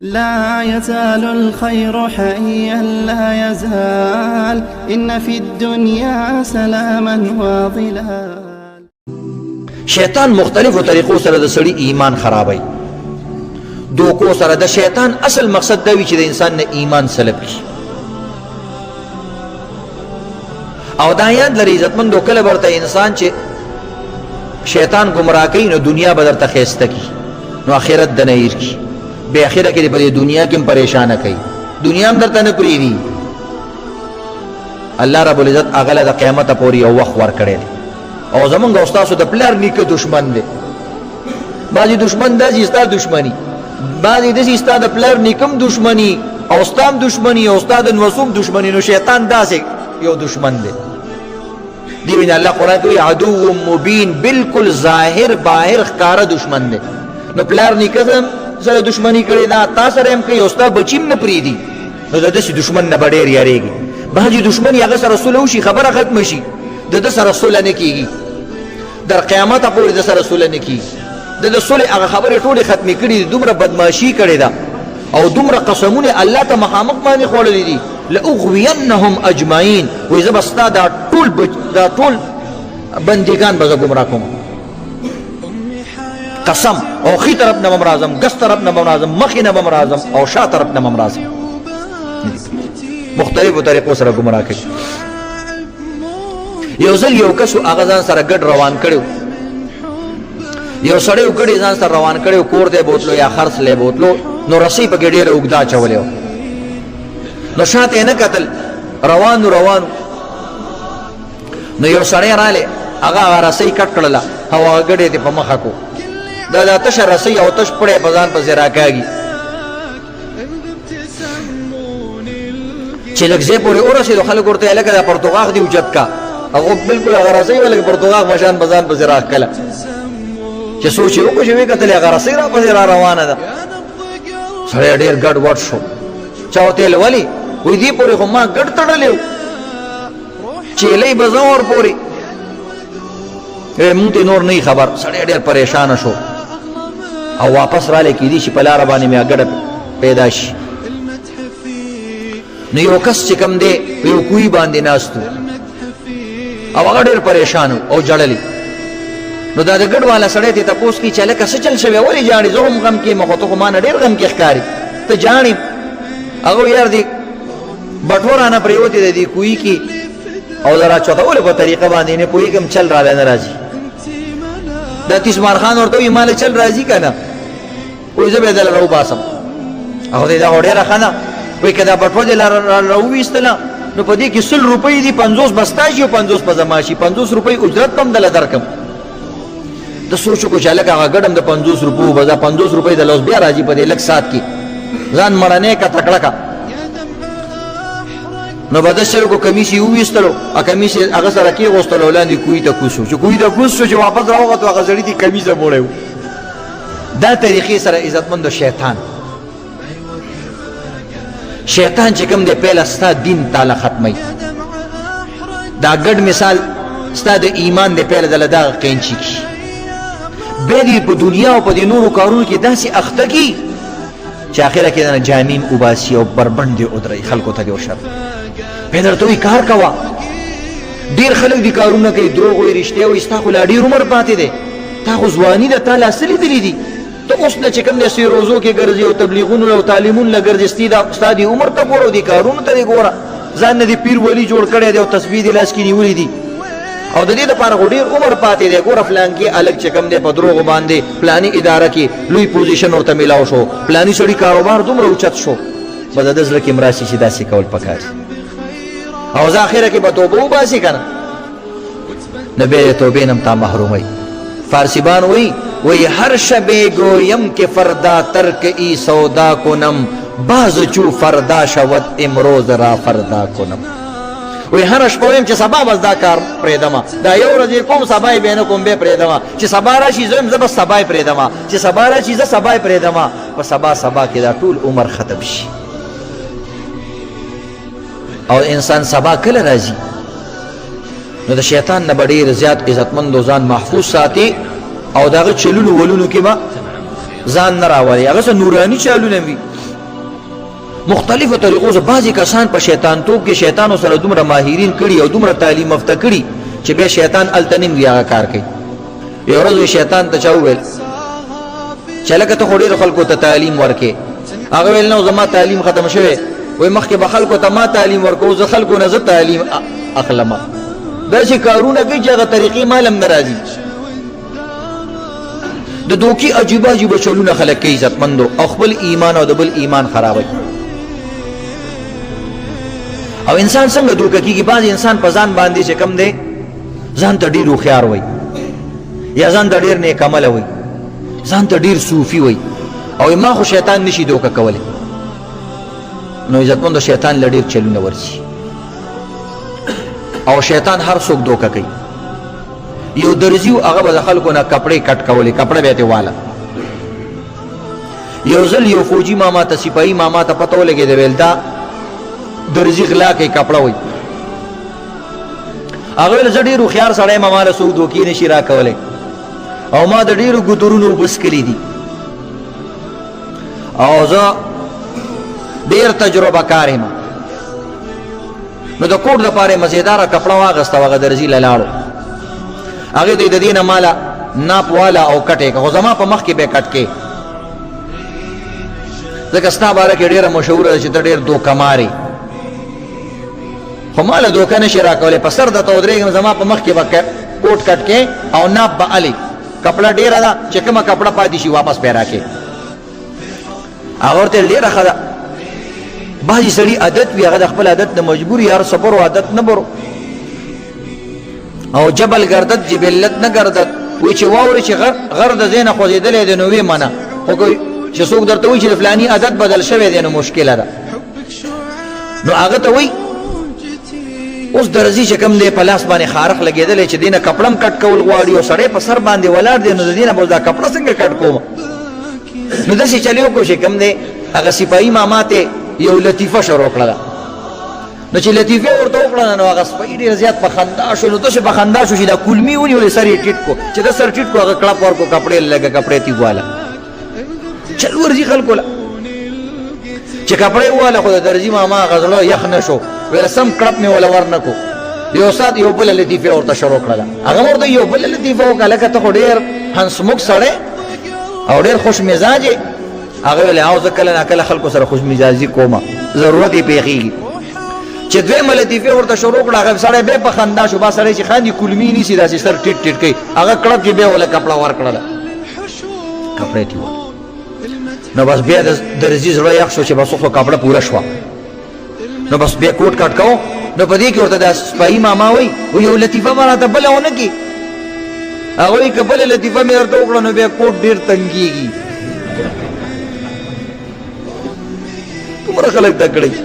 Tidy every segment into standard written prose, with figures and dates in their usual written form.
لا يزال الخير حيا لا يزال إن في الدنيا سلاما وظلال. شیطان مختلفو طریقو سره د سړي ایمان خرابوي. دوکو سره د شیطان اصل مقصد دا وي چې د انسان نه ایمان سلب کړي. او دا یاد لري عزتمندو کله ورته انسان چې شیطان گمراه کوي نو دنیا به درته ښایسته کړي نو آخرت د نه هیر کړي. بے آخرہ کے په دنیا کې پریشانه کوي، دنیا هم درته نه پریږدي. الله رب العزت هغه له قیامت پورې یو وخت ورکړی دی او زمونږ او ستاسو د پلار نیکه دشمن دی. بعضې دشمن داسې ستا دشمني، بعضې داسې ستا د پلار نیکم دشمني او ستا هم دشمني او ستا د نوسوم دشمني. نو شیطان داسې یو دشمن دی. دی وینا الله قرآن کې عدو مبین، بالکل ظاهر باهر ښکاره دشمن دی. نو پلار نیکه سره دشمنی کړی دا تا سره هم کوي او ستا بچیم نه پرېږدي. نو د داسې دشمن نه به ډېر یارېږي. بعضې دشمن هغه سره صلح وشي خبره ختمه شي د ده سره صلح نه کېږي، در قیامته پورې د سره صلح نه کېږي. د صلح هغه خبرې ټولې ختمې کړي دي، دومره بدماشي کړې ده او دومره قسمونه الله ته مخامخ باندې خوړلي دي. لأغوینهم اجمعین، وایي زه به ستا دا ټول بندګان به زه ګمراه کوم. قسم او خی طرف نه بم راځم، ګس طرف نه بم راځم، مخې نه بم راځم او شا طرف نه بم راځم. مختلفو طریقو سره ګمراه کوي. یو ځل یو کس هغه ځان سره ګډ روان کړی، یو سړی ګډې ځان سره روان کړی، کور دی بوتلو یا خرڅ لی بوتلو، نو رسۍ پکې ډېره اوږده اچولې وه. نو شاته یې نه کتل، روانو نو یو سړی رالی، هغه رسۍ کټ کړله او هغه ګډې دې په مخه کو. دا تشه رسۍ او تش پړی په ځان پسې راکاږي. چې لږ ځای پورې ورسېدو خلک ورته ویل لکه دا پرتوغاښ دې اوچت کا. هغه بلکل هغه رسۍ وه لکه پرتوغاښ مشان په ځان پسې راښکله. چې سوچ یې وکړو چې ویې کتلې هغه رسۍ را پسې را روانه ده. سړی ډېر ګډ وډ شو. چا ورته ویل ولې؟ وایي دې پورې خو ما ګډ تړلی و، چیلۍ به زه ورپورې. مونږ ته نور نه خبر. سړی ډېر پریشانه شو او واپس رالی کېدی چې په لاره باندې مې ګډه پیدا شي. نو یو کس چې کوم دی په یو کوهي باندې ناست و او هغه ډېر پریشان او جړلی. نو دا د ګډ والا سړی ته تپوس کړي چې هلکه څه چل شوی، ولې جاړې؟ زه هم غم کېم خو ته خو ما نه ډېر غم کې ښکاري، ته جاړې. هغه وایي یار دې بټوه رانه پرېوتې ده دې کوهي کې او زه راچوتولو په طریقه باندې نه پوهېږم، چل رالی نه راځي. دا تیسمار خان ورته وایي ماله چل راځي که نه؟ وایي زه به یې دله راوباسم. هغه ته دا خو ډېره ښه ده. وایي که دا بټوه دې راوویستله نو په دې کې 100 روپۍ دي، 50 به ستا شي او 50 به زما شي، 50 روپۍ اجرت به هم دله درکړم. د سوچ وکړو چې هلکه هغه ګډم د 50 روپیو به 50 روپۍ دله اوس بیا راځي په دې لږ ساعت کې، ځان مړنی که تکړه که. نو به داسې چل وکړو کمیس یې وویستلو، کمیس یې هغه سره کېغوستلو او لاندې کوهي ته کوز شو. چې کوهي ته کوز شو چې واپس راوغتو هغه سړي دې کمیزه موړی و. دا طریقې سره عزتمندو شیطان چې کوم دی پیله ستا دین تاله ختمی. دا ګډ مثال ستا د ایمان دی پیله دله دغه قینچي کي. بیا دې په دنیا او په دې نورو کارونو کې داسې اخته کي چې آخره کې دنه جانین وباسي او بربنډ دې ودروي خلکو ته دې وشر. بیا درته وایي کار کوه. ډېر خلک دې کارونه کوي، دروغ وایي، رښتیا وایي. ستا خو لا ډېر عمر پاتې دی، تا خو ځواني ده، تا لا څه لیدلي دي؟ ته اوس نه چې کوم دی سیروزو کې ګرځې او تبلیغونو او تعلیمونو له ګرځې، ستا دې عمر ته ګوره او دې کارونو ته دې ګوره. ځان نه دې پیر ولی جوړ کړی دی او تسبیح دې لاس کې نیولي دي او د دې دپاره خو ډېر عمر پاتې دی. ګوره فلانکي هلک چې کوم دی په دروغو باندې پلاني اداره کې لوی پوزیشن ورته میلاو شو، پلاني سړي کاروبار دومره اوچت شو، به د ده زړه کې هم راسي چې داسې کول پکار او زه اخره کې به توبه وباسي که نه، نو بیا د توبې نه هم تا محروموي. فارسیبان وی هر شبه گویم که فردا ترک ای سودا کنم، باز چو فردا شود امروز را فردا کنم. وی هر شپه ویم چې سبا بس دا کار پرېږدمه، دا یو ورځ یې کوم سبا یې بیا نه کوم بیا پرېږدمه، چې سبا راشي زه یم زه بس سبا یې پرېږدمه، چې سبا راشي زه سبا یې پرېږدمه. په سبا کې دا ټول عمر ختم شي. او انسان سبا کله راځي؟ نو د شیطان نه به ډېر زیات عزتمندو ځان محفوظ ساتي او دغه چلونو ولونو کې به ځان نه راولي. هغه څه نوراني چالونه وي مختلفو طریقو سره بعضې کسان په شیطان توب کې شیطانو سره دومره ماهرین کړي او دومره تعلیم یافته کړي چې بیا شیطان هلته نه وي هغه کار کوي. یو ورځ شیطان ته چا وویل چې لکه ته خو ډېرو خلکو ته تعلیم ورکې. هغه ویل نه زما تعلیم ختم شوی، وایي مخکې به خلکو ته ما تعلیم ورکوم، زه خلکو نه زه تعلیم اخلم. داسې کارونه کوي چې هغه طریقې مال هم نه راځي. د دوکې عجیبه عجیبه چلونه خلک کوي عزتمندو، او خپل ایمان او د بل ایمان خرابوي. او انسان څنګه دوکه کېږي؟ بعض انسان په ځان باندې چې کم دی ځان ته ډېر هوښیار وایي، یا ځان ته ډېر نیک عمله وایي، ځان ته ډېر صوفي وایي، او ما خو شیطان نشي دوکه کولی. نو عزتمندو شیطان له ډېر چلونه ورځي، او شیطان هر څوک دوکه کوي. یو درزي و هغه به د خلکو نه کپړې کټ کولې، کپړه به یې ترې واله. یو ځل یو فوجي ماما ته سپاهي ماما ته پته ولګېده، ویل دا درزي غلا کوي کپړه وایي. هغه ویل زه ډېر هوښیار سړی یم، ما له څوک دوکې نشي راکولی، او ما د ډېرو ګودرونو اوبه څکلي دي، او زه ډېر تجربه کار یم. نو د کوټ دپاره یې مزېداره کپړه واغسته، هغه درزي له لاړو. هغې ته یې د دې نه ماله ناپ واله او کټ یې که، خو زما په مخ کې به یې کټ کې، ځکه ستا باره کې ډېره مشهوره ده چې ته ډېر دوکهمار یې، خو ماله دوکه نشي راکولی. په سر درته ودرېږم، زما په مخ کې به کوټ کټ کې او ناپ به الې، کپړه ډېره ده چې کومه کپړه پاتې شي واپس پې راکې. هغه ورته ویل ډېره ښه ده. بعضې سړي عادت وي، هغه د خپل عادت نه مجبور وي، هر صبر و عادت نه برو، او جبل گردد جبلت نه گردد. وایي چې واورې چې غر د ځای نه خوځېدلی دی نو ویې منه، خو چې څوک درته وایي چې د فلاني عادت بدل شوی دی نو مشکله ده. نو هغه ته وایي اوس درزي چې کوم دی په لاس باندې خارق لګېدلی چې دې نه کپړه هم کټ کول غواړي، او سړی په سر باندې ولاړ دی، نو د دې نه به دا کپړه څنګه کټ کوم؟ نو داسې چلې وکړو چې کوم دی هغه سپاهي ماما ته یو لطیفه شروع کړله. نو چې لطیفه ورته وکړله نو هغه سپی ډېر زیات په خندا شو. نو داسې په خندا شو چې دا کلمي ونیولې، سر یې ټیټ کو. چې دا سر ټیټ کو هغه کړپ ورکو، کپړې لږه کپړې تې واله. چل ورځي خلکو له چې کپړې واله، خو د درزي ماما هغه زړه یخ نه شو، ویل سم کړپ مې وله ور نه کو. یو ساعت یو بله لطیفه ورته شروع کړله. هغه ورته یو بله لطیفه وکړه، لکه ته خو ډېر هنسمک سړی او ډېر خوش مزاج یې. هغه ویل او زه کله ناکله خلکو سره خوش مزاجي کومه، ضرورت یې پېښېږي. چې دویمه لطیفه ورته شروع کړه، هغه سړی بیا په خندا شو. با سړی چې خاندي کلمي نیسي، داسې سر ټیټ ټیټ کوي. هغه کړپ چې بیا وله کپړه ورکړله، کپړې تې وله. نو بس بیا د درزي زړه یخ شو چې بس خو کپړه پوره شوه. نو بس بیا کوټ کټ کوو. نو په دې کې ورته د سپاهي ماما وایي یو لطیفه به راته بله ونه کړي. هغه وایي که بله لطیفه مې درته وکړه نو بیا کوټ ډېر تنګېږي. دومره خلک تکړه دي.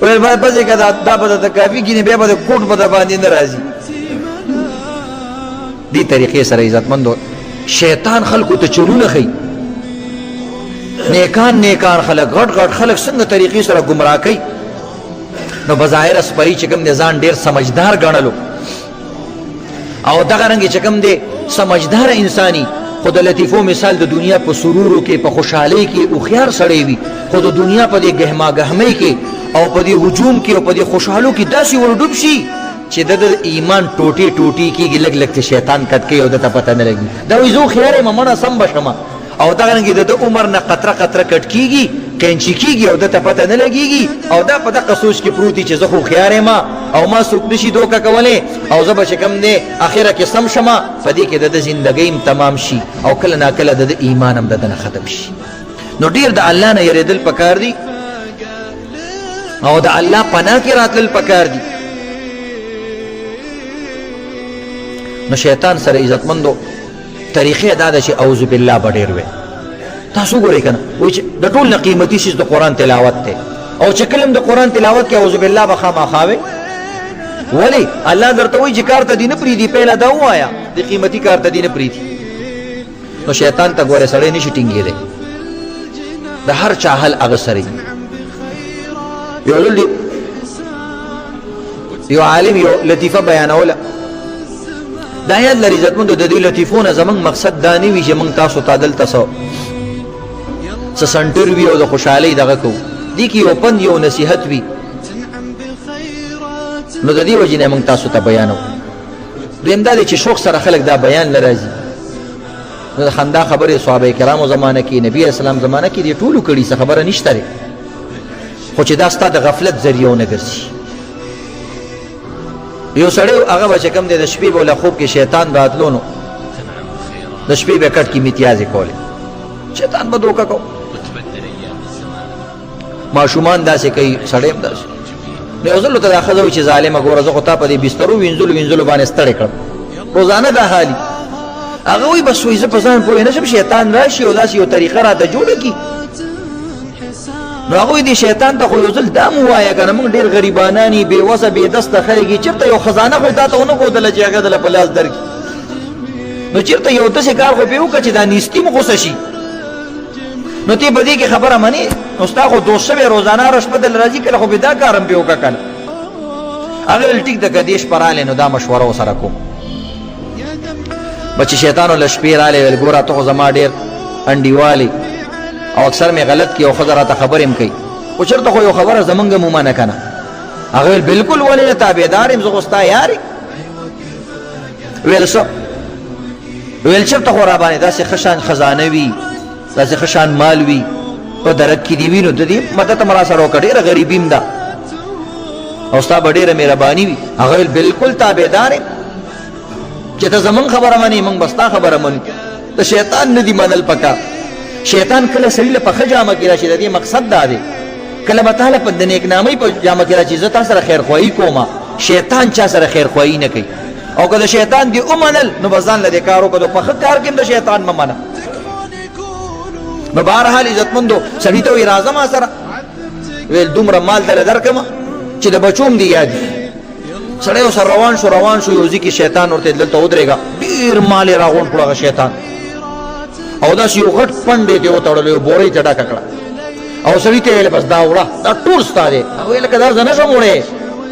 ویل باید بس که دا به درته کافي کړي، بیا به د کوټ به در باندې نه راځي. دې طریقې سره عزتمندو شیطان خلکو ته چلونه ښیي. نیکان خلک، غټ غټ خلک څنګه طریقې سره ګمراه کوي. نو بظاهر سپاهي چې کوم دی ځان ډېر سمجدار ګڼلو، او دغه رنګې چې کوم دی سمجدار انساني، خو د لطیفو مثال د دنیا په سرورو کې، په خوشحالۍ کې هوښیار سړی وي، خو د دنیا په دې ګهماګهمۍ کې او په دې هجوم کې او په دې خوشحالو کې داسې ورډوب شي چې د ایمان ټوټې ټوټې کېږي، لږ لږ شیطان کټ کوي او دته پته نه لګي. دا وایي زه هوښیار یم مړه سم به شمه، او دغه رنګې د عمر نه قطره قطره کټ کېږي، قینچي کېږي او دته پته نه لګېږي، او دا په دغه سوچ کې پروت دی چې زه خو هوښیار یم او ما څوک نشي دوکه کولی، او زه به چې کوم دی اخره کې سم شمه. په دې کې د ده زندګۍ هم تمام شي، او کله ناکله د ده ایمان هم د ده نه ختم شي. نو ډېر د الله نه یېرېدل پکار دي، او د الله پناه کې راتلل پکار دي. نو شیطان سره عزتمندو طریقې دا ده چې اعوذ بالله به ډېر وی. تاسو ګورئ که نه، وایي چې د ټول نه قیمتي شیز د قرآن تلاوت دی، او چې کله هم د قرآن تلاوت کې اعوذ بالله به خامخا وی. ولې الله درته وایي چې کار ته دې نه پرېږدي، پهله دا ووایه د قیمتي کار ته دې نه پرېږدي. نو شیطان ته ګوره سړی نشي ټینګېدی، د هر چا حل هغه سره وي. یو عالم یو لطیفه بیانوله. دا یاد لري عزتمندو د دې لطیفو نه زموږ مقصد دا نه وي چې موږ تاسو ته دلته څه سنټر وي او د خوشحالۍ دغه کوو. دې کې یو پند یو نصیحت وي نو د دې وجې نه موږ تاسو ته بیانوو. دویم دا دی چې شوق سره خلک دا بیان نه راځي. نو د خندا خبرې صحابه کرامو زمانه کې نبی اسلام زمانه کې دې ټولو کړي څه خبره نشته دی، خو چې دا ستا د غفلت ذریعه ونه ګرځي. یو سړی هغه به چې کوم دی د شپې به له خوب کې شیطان راتلو نو د شپې به کټ کې میتیازې کولې، شیطان به دوکه کو. ماشومان داسې کوي، سړی هم داسې. نو یو ځل ورته دا ښځه وایي چې ظالمه ګوره زه خو تا په دې بسترو وینځلو باندې ستړی کړم، روزانه دا حالي. هغه وایي بس وایي زه په ځان پوه نه شم، شیطان راشي او داسې یو طریقه راته جوړه کړي. نو هغه وایي دې شیطان ته خو یو ځل دا مو ووایه که نه موږ ډېر غریبانان یې بېوسه بېدسته خلک یې، چېرته یو خزانه خو تا ته ونه ښودله چې هغه دله په لاس درکړي. نو چېرته یو داسې کار خو پرې وکړه چې دا نیستي م غوسه شي. نو تی په دې کې خبره منې، نو ستا خو دوست شوی روزانه هره شپه دل راځي، کله خو به دا کار هم پرې وکړه که نه. هغه ویل ټیک ده که دې شپه رالی نو دا مشوره ورسره کوم. بچې شیطان له شپې رالی ویل ګوره ته خو زما ډېر انډیوالې او اکثر مې غلط کړي او ښځه راته خبرې هم کوي، خو چېرته خو یو خبره زمونږ هم ومنه که نه. هغه ویل بلکل ولې نه تابعدار یم، زه خو ستا یار یم. ویل څه؟ ویل چېرته خو را باندې داسې ښه شان خزانه وي، داسې ښه شان مال وي، په درک کې دې وي، نو د دې مدد هم را سره وکړه، ډېره غریبي هم ده او ستا به ډېره مهرباني وي. هغه ویل بلکل تابعدار یم، چې ته زمونږ خبره منې موږ به ستا خبره منو. د شیطان نه دي منل پکار. شیطان کله سړي له په ښه جامه کې راشي، د دې مقصد دا دی کله به تا له په د نیکنامۍ په جامه کې راشي زه تا سره خیرخواهي کومه. شیطان چا سره خیرخواهي نه کوي، او که د شیطان دې ومنل نو به ځان له دې کار وکړو، په ښه کار کې هم د شیطان مه منه. نو بهرحال عزتمندو سړي ته وایي راځه ما سره. ویل دومره مال دله درکړمه چې د بچو هم دې یاد وي. سړی ورسره روان شو یو ځای کې شیطان ورته دلته ودرېږه، ډېر مال یې راغونډ کړو هغه شیطان، او داسې یو غټ پنډ یې ترې وتړلو، یو بوره یې ته ډکه کړه او سړي ته یې ویل بس دا وړه دا ټول ستا دی. ویل لکه دا زه نه شم وړی.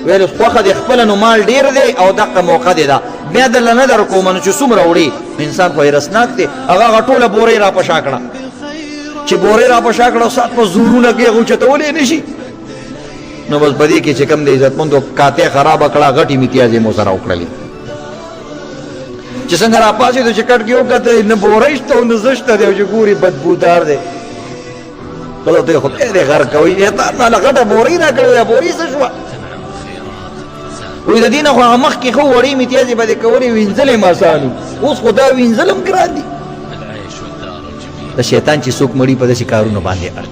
ویل خوښه دې خپله نو مال ډېر دی او دقه موقع دی ده، بیا درله نه در کومه نو چې څومره وړې. انسان خو حیرسناک دی. هغه هغه ټوله بوره یې را په شا کړه، چې بوره یې را په شا کړه سات په زورونه کې هغه اوچتولی نه شي. نو بس په دې کې چې کوم د عزتمندو کاته خرابه کړه، غټې میتیازې مو سره وکړلې. چې څنګه را پاسېدو چې کټ کې وکتل نه بوره شته او نه زه شته دی، او چې ګوري بدبودار دی. بله ته یې خدای دې غر کوي، شیطان ماله غټه بوره یې را کړې وه، بورې څه شوه؟ وایي د دې نه خو هغه مخکې ښه وړې میتیازې به دې کولې، وینځل یې اسان وي، اوس خو دا وینځل هم ګران دي. د شیطان چې څوک مړي په داسې کارونو باندې اړ